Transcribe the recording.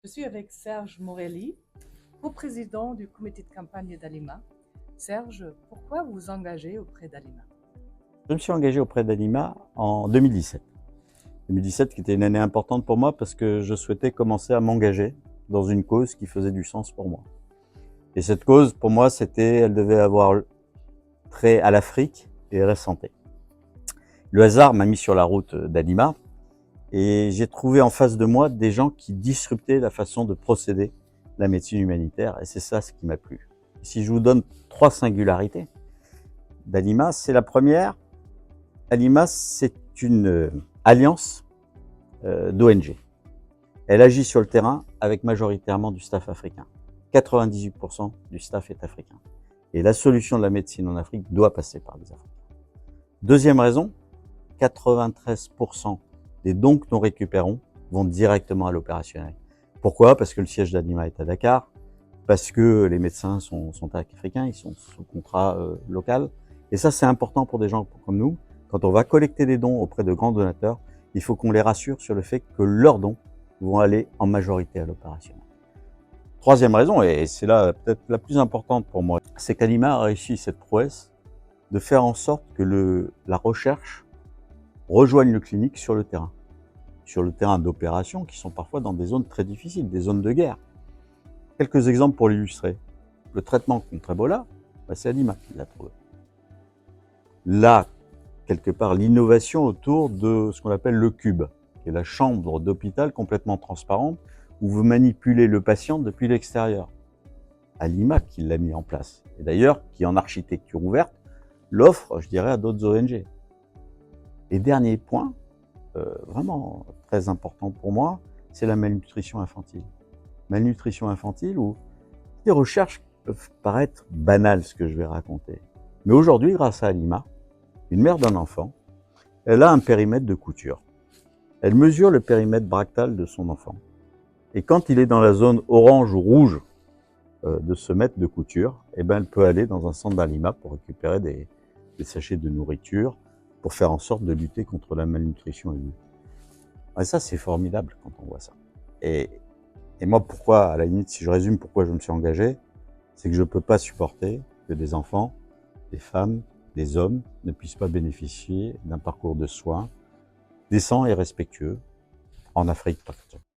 Je suis avec Serge Morelli, co-président du comité de campagne d'Alima. Serge, pourquoi vous vous engagez auprès d'Alima? Je me suis engagé auprès d'Alima en 2017. 2017 qui était une année importante pour moi parce que je souhaitais commencer à m'engager dans une cause qui faisait du sens pour moi. Et cette cause, pour moi, elle devait avoir trait à l'Afrique et à la santé. Le hasard m'a mis sur la route d'Alima et j'ai trouvé en face de moi des gens qui disruptaient la façon de procéder la médecine humanitaire et c'est ça ce qui m'a plu. Et si je vous donne 3 singularités d'Alima, c'est la première. Alima, c'est une alliance d'ONG. Elle agit sur le terrain avec majoritairement du staff africain. 98% du staff est africain. Et la solution de la médecine en Afrique doit passer par les Africains. Deuxième raison, 93% des dons que nous récupérons vont directement à l'opérationnel. Pourquoi? Parce que le siège d'Alima est à Dakar, parce que les médecins sont africains, ils sont sous contrat local. Et ça, c'est important pour des gens comme nous. Quand on va collecter des dons auprès de grands donateurs, il faut qu'on les rassure sur le fait que leurs dons vont aller en majorité à l'opérationnel. Troisième raison, et c'est là peut-être la plus importante pour moi, c'est qu'Alima a réussi cette prouesse de faire en sorte que la recherche rejoigne le clinique sur le terrain d'opération qui sont parfois dans des zones très difficiles, des zones de guerre. Quelques exemples pour l'illustrer. Le traitement contre Ebola, c'est Alima qui l'a trouvé. Là, quelque part, l'innovation autour de ce qu'on appelle le cube, qui est la chambre d'hôpital complètement transparente où vous manipulez le patient depuis l'extérieur. Alima qui l'a mis en place. Et d'ailleurs, qui en architecture ouverte, l'offre, je dirais, à d'autres ONG. Et dernier point, vraiment très important pour moi, c'est la malnutrition infantile. Malnutrition infantile où les recherches peuvent paraître banales, ce que je vais raconter. Mais aujourd'hui, grâce à Alima, une mère d'un enfant, elle a un périmètre de couture. Elle mesure le périmètre bractal de son enfant. Et quand il est dans la zone orange ou rouge de ce mètre de couture, eh ben, elle peut aller dans un centre d'Alima pour récupérer des sachets de nourriture, pour faire en sorte de lutter contre la malnutrition aiguë. Et ça, c'est formidable quand on voit ça. Et moi, pourquoi, à la limite, si je résume pourquoi je me suis engagé, c'est que je ne peux pas supporter que des enfants, des femmes, des hommes ne puissent pas bénéficier d'un parcours de soins décent et respectueux en Afrique, par exemple.